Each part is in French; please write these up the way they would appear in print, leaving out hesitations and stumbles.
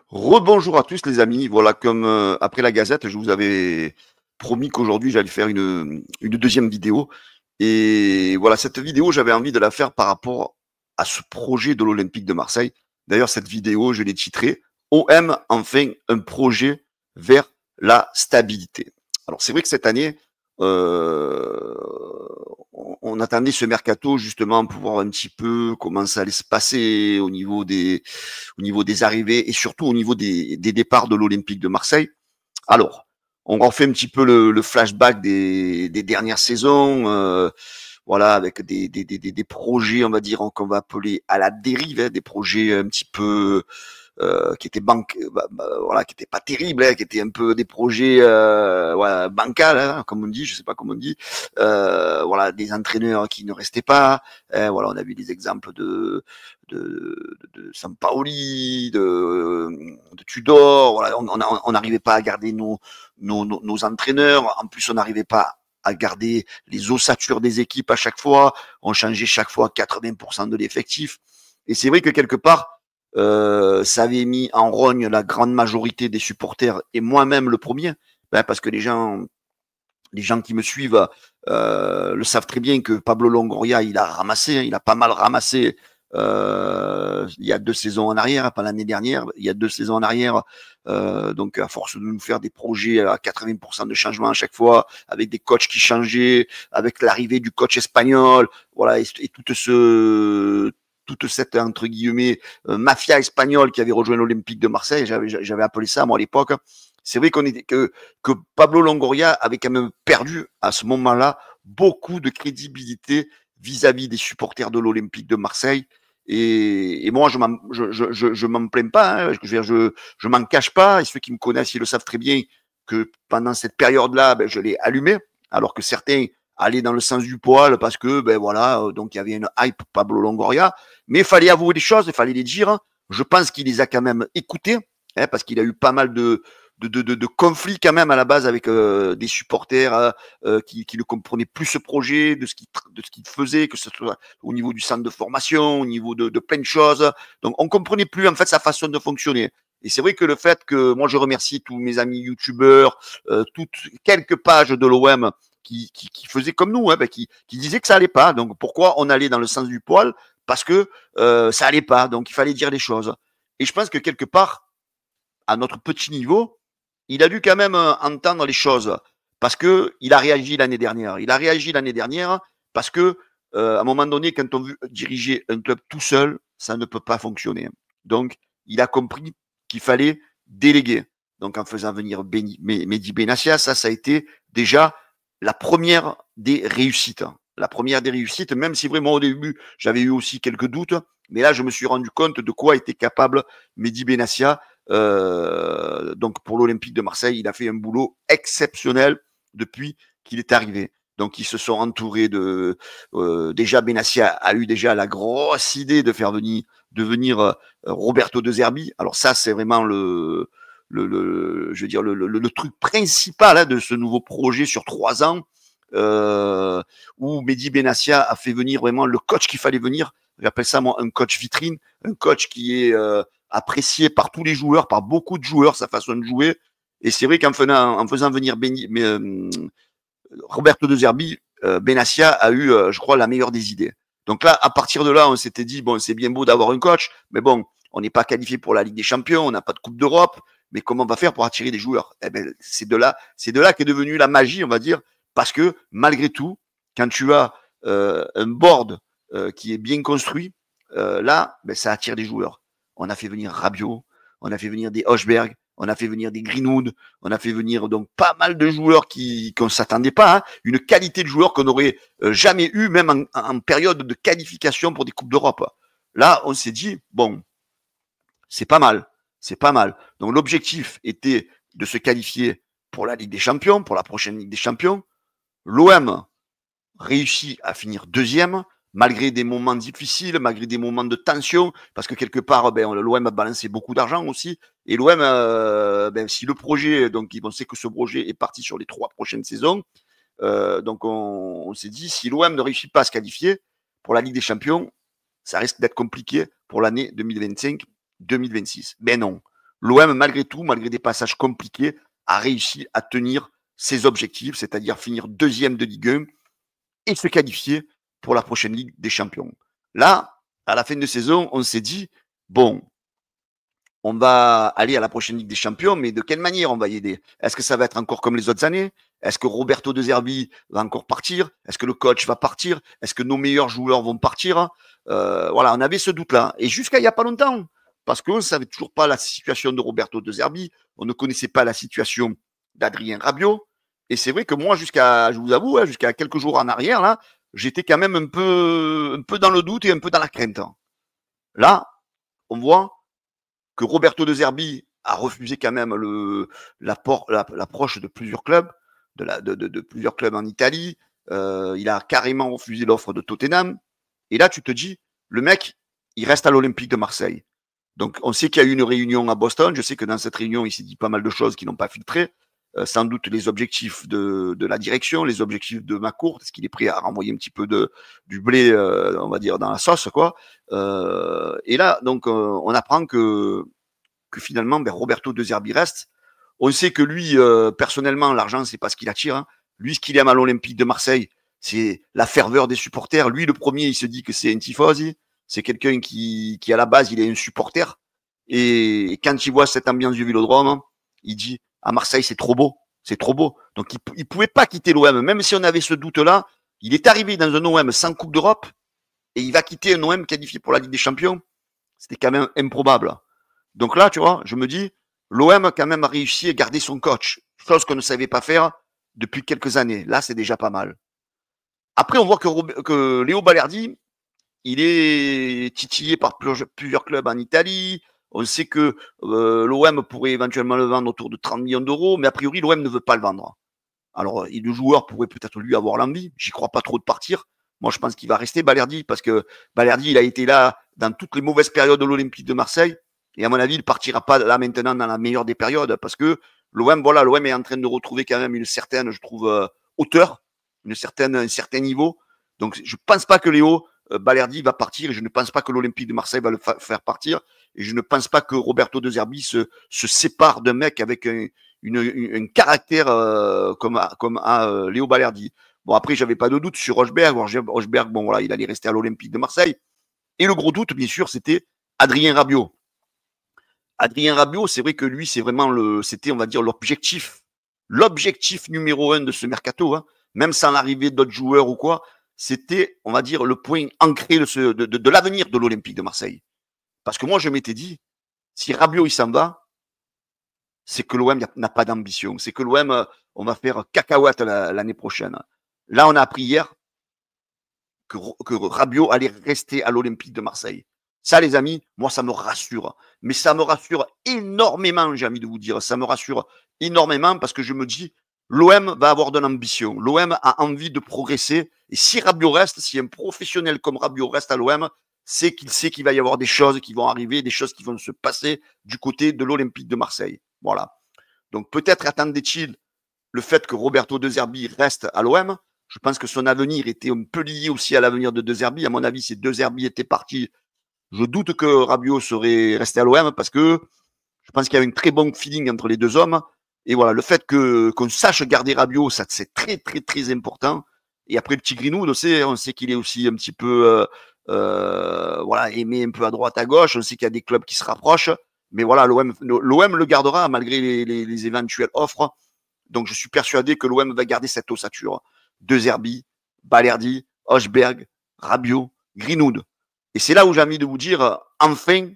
Rebonjour à tous les amis. Voilà, comme après la Gazette, je vous avais promis qu'aujourd'hui j'allais faire une deuxième vidéo. Et voilà, cette vidéo, j'avais envie de la faire par rapport à ce projet de l'Olympique de Marseille. D'ailleurs, cette vidéo, je l'ai titrée OM, enfin un projet vers la stabilité. Alors c'est vrai que cette année, euh, on attendait ce mercato justement pour voir un petit peu comment ça allait se passer au niveau des arrivées et surtout au niveau des départs de l'Olympique de Marseille. Alors, on refait un petit peu le flashback des dernières saisons, voilà, avec des projets, on va dire, qu'on va appeler à la dérive, hein, des projets un petit peu qui étaient voilà, qui étaient pas terribles, hein, qui étaient un peu des projets voilà, bancals, hein, comme on dit, je sais pas comment on dit, voilà, des entraîneurs qui ne restaient pas, hein, voilà, on a vu des exemples de Sampaoli, de Tudor, voilà, on n'arrivait pas à garder nos entraîneurs, en plus on n'arrivait pas à garder les ossatures des équipes à chaque fois, on changeait chaque fois 80% de l'effectif, et c'est vrai que quelque part, ça avait mis en rogne la grande majorité des supporters et moi-même le premier, ben parce que les gens qui me suivent le savent très bien que Pablo Longoria, il a ramassé, il a pas mal ramassé il y a 2 saisons en arrière, pas l'année dernière, il y a 2 saisons en arrière. Donc, à force de nous faire des projets à 80% de changement à chaque fois, avec des coachs qui changeaient, avec l'arrivée du coach espagnol, voilà, et toute cette entre guillemets mafia espagnole qui avait rejoint l'Olympique de Marseille, j'avais appelé ça moi à l'époque. C'est vrai que Pablo Longoria avait quand même perdu à ce moment-là beaucoup de crédibilité vis-à-vis des supporters de l'Olympique de Marseille. Et moi, je m'en plains pas, hein, je m'en cache pas. Et ceux qui me connaissent, ils le savent très bien que pendant cette période-là, ben, je l'ai allumé, alors que certains allaient dans le sens du poil parce que, ben voilà, donc il y avait une hype Pablo Longoria. Mais il fallait avouer les choses, il fallait les dire. Je pense qu'il les a quand même écoutés, hein, parce qu'il a eu pas mal de conflits quand même à la base avec des supporters qui ne comprenaient plus ce projet, de ce qu'il faisait, que ce soit au niveau du centre de formation, au niveau de plein de choses. Donc on comprenait plus en fait sa façon de fonctionner. Et c'est vrai que le fait que moi je remercie tous mes amis youtubeurs, toutes quelques pages de l'OM qui faisaient comme nous, hein, ben, qui disaient que ça allait pas. Donc pourquoi on allait dans le sens du poil? Parce que ça allait pas. Donc il fallait dire les choses. Et je pense que quelque part, à notre petit niveau, il a dû quand même entendre les choses parce que il a réagi l'année dernière. Il a réagi l'année dernière parce que à un moment donné, quand on veut diriger un club tout seul, ça ne peut pas fonctionner. Donc, il a compris qu'il fallait déléguer. Donc, en faisant venir Mehdi Benassia, ça a été déjà la première des réussites. La première des réussites, même si vraiment au début, j'avais eu aussi quelques doutes, mais là, je me suis rendu compte de quoi était capable Mehdi Benassia donc pour l'Olympique de Marseille, il a fait un boulot exceptionnel depuis qu'il est arrivé. Donc ils se sont entourés de déjà Benassia a eu déjà la grosse idée de venir Roberto De Zerbi. Alors ça c'est vraiment je veux dire le truc principal hein, de ce nouveau projet sur 3 ans où Mehdi Benassia a fait venir vraiment le coach qu'il fallait venir. J'appelle ça moi un coach vitrine, un coach qui est apprécié par tous les joueurs, par beaucoup de joueurs, sa façon de jouer. Et c'est vrai en faisant venir Roberto De Zerbi, Benassia a eu, je crois, la meilleure des idées. Donc là, à partir de là, on s'était dit, bon, c'est bien beau d'avoir un coach, mais bon, on n'est pas qualifié pour la Ligue des Champions, on n'a pas de Coupe d'Europe, mais comment on va faire pour attirer des joueurs? Eh ben, c'est de là qu'est devenue la magie, on va dire, parce que malgré tout, quand tu as un board qui est bien construit, là, ben, ça attire des joueurs. On a fait venir Rabiot, on a fait venir des Hochberg, on a fait venir des Greenwood, on a fait venir donc pas mal de joueurs qu'on s'attendait pas, hein, une qualité de joueurs qu'on n'aurait jamais eu, même en période de qualification pour des coupes d'Europe. Là, on s'est dit bon, c'est pas mal, c'est pas mal. Donc l'objectif était de se qualifier pour la Ligue des Champions, pour la prochaine Ligue des Champions. L'OM réussit à finir deuxième, malgré des moments difficiles, malgré des moments de tension, parce que quelque part, ben, l'OM a balancé beaucoup d'argent aussi. Et l'OM, ben, si le projet, donc on sait que ce projet est parti sur les 3 prochaines saisons, donc on s'est dit, si l'OM ne réussit pas à se qualifier pour la Ligue des Champions, ça risque d'être compliqué pour l'année 2025-2026. Ben non. l'OM, malgré tout, malgré des passages compliqués, a réussi à tenir ses objectifs, c'est-à-dire finir deuxième de Ligue 1 et se qualifier pour la prochaine Ligue des Champions. Là, à la fin de saison, on s'est dit, bon, on va aller à la prochaine Ligue des Champions, mais de quelle manière on va y aider? Est-ce que ça va être encore comme les autres années? Est-ce que Roberto De Zerbi va encore partir? Est-ce que le coach va partir? Est-ce que nos meilleurs joueurs vont partir? Voilà, on avait ce doute-là. Et jusqu'à il n'y a pas longtemps, parce qu'on ne savait toujours pas la situation de Roberto De Zerbi, on ne connaissait pas la situation d'Adrien Rabiot. Et c'est vrai que moi, je vous avoue, hein, jusqu'à quelques jours en arrière, là, j'étais quand même un peu dans le doute et un peu dans la crainte. Là, on voit que Roberto De Zerbi a refusé quand même l'approche de plusieurs clubs, de plusieurs clubs en Italie. Il a carrément refusé l'offre de Tottenham. Et là, tu te dis, le mec, il reste à l'Olympique de Marseille. Donc, on sait qu'il y a eu une réunion à Boston. Je sais que dans cette réunion, il s'est dit pas mal de choses qui n'ont pas filtré. Sans doute les objectifs de la direction, les objectifs de McCourt, est-ce qu'il est prêt à renvoyer un petit peu du blé, on va dire, dans la sauce, quoi. Et là, donc, on apprend que finalement, ben, Roberto De Zerbi reste. On sait que lui, personnellement, l'argent, c'est pas ce qu'il attire. Hein. Lui, ce qu'il aime à l'Olympique de Marseille, c'est la ferveur des supporters. Lui, le premier, il se dit que c'est un tifosi. C'est quelqu'un qui, à la base, il est un supporter. Et quand il voit cette ambiance du Vélodrome, il dit, à Marseille, c'est trop beau. C'est trop beau. Donc, il pouvait pas quitter l'OM. Même si on avait ce doute-là, il est arrivé dans un OM sans Coupe d'Europe et il va quitter un OM qualifié pour la Ligue des Champions. C'était quand même improbable. Donc là, tu vois, je me dis, l'OM quand même a réussi à garder son coach, chose qu'on ne savait pas faire depuis quelques années. Là, c'est déjà pas mal. Après, on voit que Léo Balerdi, il est titillé par plusieurs clubs en Italie. On sait que l'OM pourrait éventuellement le vendre autour de 30 millions d'euros, mais a priori, l'OM ne veut pas le vendre. Alors, le joueur pourrait peut-être lui avoir l'envie. J'y crois pas trop de partir. Moi, je pense qu'il va rester Balerdi parce que Balerdi, il a été là dans toutes les mauvaises périodes de l'Olympique de Marseille. Et à mon avis, il partira pas là maintenant dans la meilleure des périodes parce que l'OM, voilà, l'OM est en train de retrouver quand même une certaine, je trouve, hauteur, un certain niveau. Donc, je pense pas que Léo Balerdi va partir et je ne pense pas que l'Olympique de Marseille va le faire partir. Et je ne pense pas que Roberto De Zerbi se sépare d'un mec avec un caractère comme a Léo Balerdi. Bon, après, j'avais pas de doute sur Rochberg. Rochberg, bon, voilà, il allait rester à l'Olympique de Marseille. Et le gros doute, bien sûr, c'était Adrien Rabiot. Adrien Rabiot, c'est vrai que lui, c'est vraiment c'était, on va dire, l'objectif numéro 1 de ce mercato, hein, même sans l'arrivée d'autres joueurs ou quoi, c'était, on va dire, le point ancré de l'avenir de l'Olympique de Marseille. Parce que moi, je m'étais dit, si Rabiot, il s'en va, c'est que l'OM n'a pas d'ambition. C'est que l'OM, on va faire cacahuète l'année prochaine. Là, on a appris hier que Rabiot allait rester à l'Olympique de Marseille. Ça, les amis, moi, ça me rassure. Mais ça me rassure énormément, j'ai envie de vous dire. Ça me rassure énormément parce que je me dis, l'OM va avoir de l'ambition. L'OM a envie de progresser. Et si Rabiot reste, si un professionnel comme Rabiot reste à l'OM, c'est qu'il sait qu'il va y avoir des choses qui vont arriver, des choses qui vont se passer du côté de l'Olympique de Marseille. Voilà. Donc peut-être attendait-il le fait que Roberto De Zerbi reste à l'OM. Je pense que son avenir était un peu lié aussi à l'avenir de De Zerbi. À mon avis, si De Zerbi était parti, je doute que Rabiot serait resté à l'OM parce que je pense qu'il y avait un très bon feeling entre les deux hommes. Et voilà, le fait qu'on sache garder Rabiot, ça c'est très très très important. Et après le petit Greenwood, on sait qu'il est aussi un petit peu voilà, aimé un peu à droite à gauche. On sait qu'il y a des clubs qui se rapprochent. Mais voilà, l'OM le gardera malgré les éventuelles offres. Donc je suis persuadé que l'OM va garder cette ossature. De Zerbi, Balerdi, Hochberg, Rabiot, Greenwood. Et c'est là où j'ai envie de vous dire, enfin,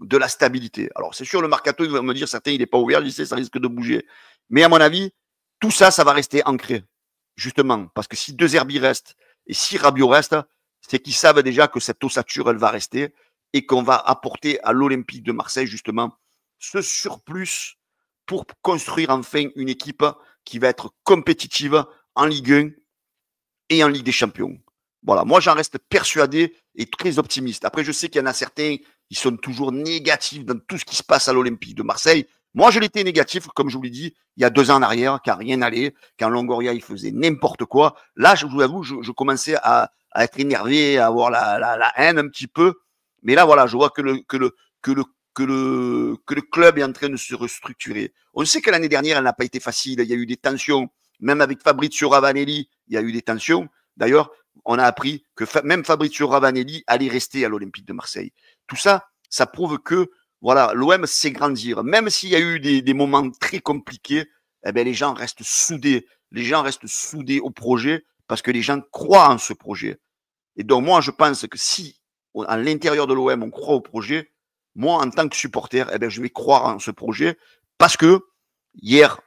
de la stabilité. Alors, c'est sûr, le mercato, il va me dire, certains, il n'est pas ouvert, je sais, ça risque de bouger. Mais à mon avis, tout ça, ça va rester ancré. Justement, parce que si De Zerbi reste et si Rabiot reste, c'est qu'ils savent déjà que cette ossature, elle va rester et qu'on va apporter à l'Olympique de Marseille, justement, ce surplus pour construire enfin une équipe qui va être compétitive en Ligue 1 et en Ligue des Champions. Voilà, moi j'en reste persuadé et très optimiste. Après, je sais qu'il y en a certains qui sont toujours négatifs dans tout ce qui se passe à l'Olympique de Marseille. Moi, je l'étais négatif, comme je vous l'ai dit, il y a 2 ans en arrière, quand rien n'allait, quand Longoria il faisait n'importe quoi. Là, je vous avoue, je commençais à être énervé, à avoir la haine un petit peu. Mais là, voilà, je vois que le que le club est en train de se restructurer. On sait que l'année dernière, elle n'a pas été facile. Il y a eu des tensions. Même avec Fabrizio Ravanelli, il y a eu des tensions. D'ailleurs, on a appris que même Fabrizio Ravanelli allait rester à l'Olympique de Marseille. Tout ça, ça prouve que voilà, l'OM sait grandir. Même s'il y a eu des moments très compliqués, eh bien, les gens restent soudés. Les gens restent soudés au projet parce que les gens croient en ce projet. Et donc, moi, je pense que si, à l'intérieur de l'OM, on croit au projet, moi, en tant que supporter, eh bien, je vais croire en ce projet parce que hier,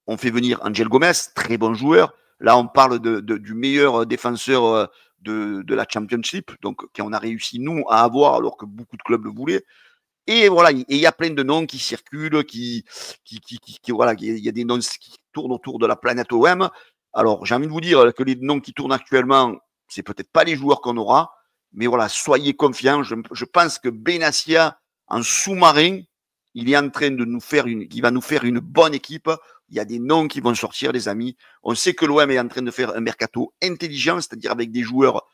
on fait venir Angel Gomez, très bon joueur. Là, on parle du meilleur défenseur de la Championship, donc qu'on a réussi, nous, à avoir alors que beaucoup de clubs le voulaient. Et voilà, il y a plein de noms qui circulent, voilà, il y a des noms qui tournent autour de la planète OM. Alors, j'ai envie de vous dire que les noms qui tournent actuellement, c'est peut-être pas les joueurs qu'on aura, mais voilà, soyez confiants. Je pense que Benassia, en sous-marin, il est en train de il va nous faire une bonne équipe. Il y a des noms qui vont sortir, les amis. On sait que l'OM est en train de faire un mercato intelligent, c'est-à-dire avec des joueurs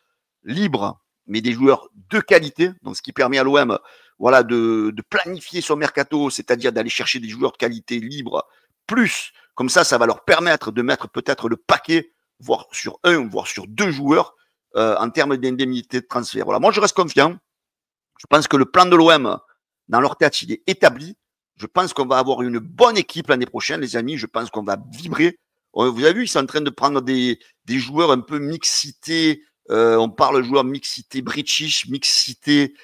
libres, mais des joueurs de qualité. Donc, ce qui permet à l'OM, voilà, de planifier son mercato, c'est-à-dire d'aller chercher des joueurs de qualité libres, plus, comme ça va leur permettre de mettre peut-être le paquet, voire sur un, voire sur deux joueurs, en termes d'indemnité de transfert. Voilà, moi je reste confiant. Je pense que le plan de l'OM, dans leur tête, il est établi. Je pense qu'on va avoir une bonne équipe l'année prochaine, les amis. Je pense qu'on va vibrer. Vous avez vu, ils sont en train de prendre des joueurs un peu mixités. On parle joueurs mixité british, mixité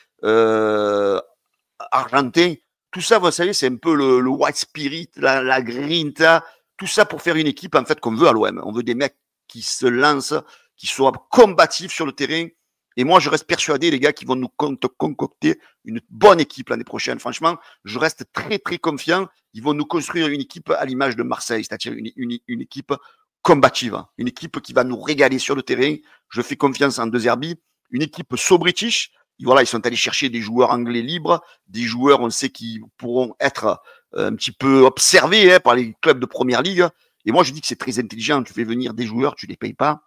argentin. Tout ça, vous savez, c'est un peu le white spirit, la grinta. Tout ça pour faire une équipe, en fait, qu'on veut à l'OM. On veut des mecs qui se lancent, qui soient combatifs sur le terrain. Et moi, je reste persuadé, les gars, qu'ils vont nous concocter une bonne équipe l'année prochaine. Franchement, je reste très, très confiant. Ils vont nous construire une équipe à l'image de Marseille, c'est-à-dire une équipe combative, une équipe qui va nous régaler sur le terrain. Je fais confiance en De Zerbi, une équipe so-british. Voilà, ils sont allés chercher des joueurs anglais libres, des joueurs, on sait, qui pourront être un petit peu observés par les clubs de première ligue. Et moi, je dis que c'est très intelligent. Tu fais venir des joueurs, tu les payes pas.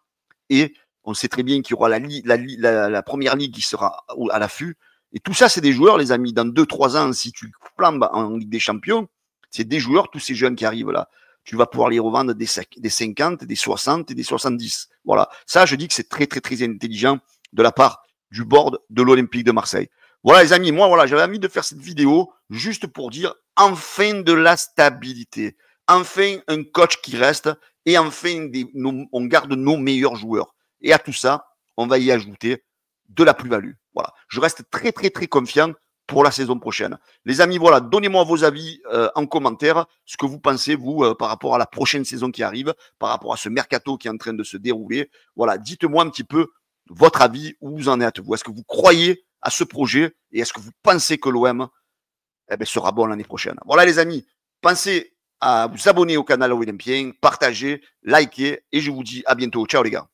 Et on sait très bien qu'il y aura la première ligue qui sera à l'affût. Et tout ça, c'est des joueurs, les amis. Dans 2-3 ans, si tu flambes en Ligue des Champions, c'est des joueurs, tous ces jeunes qui arrivent là. Tu vas pouvoir les revendre des 50, des 60 et des 70. Voilà. Ça, je dis que c'est très, très, très intelligent de la part du board de l'Olympique de Marseille. Voilà, les amis. Moi, voilà, j'avais envie de faire cette vidéo juste pour dire enfin de la stabilité. Enfin, un coach qui reste. Et enfin, on garde nos meilleurs joueurs. Et à tout ça, on va y ajouter de la plus-value. Voilà. Je reste très, très, très confiant pour la saison prochaine. Les amis, voilà, donnez-moi vos avis en commentaire, ce que vous pensez, vous, par rapport à la prochaine saison qui arrive, par rapport à ce mercato qui est en train de se dérouler. Voilà, dites-moi un petit peu votre avis, où vous en êtes, vous. Est-ce que vous croyez à ce projet et est-ce que vous pensez que l'OM sera bon l'année prochaine? Voilà, les amis, pensez à vous abonner au canal Olympien, partagez, likez et je vous dis à bientôt. Ciao les gars.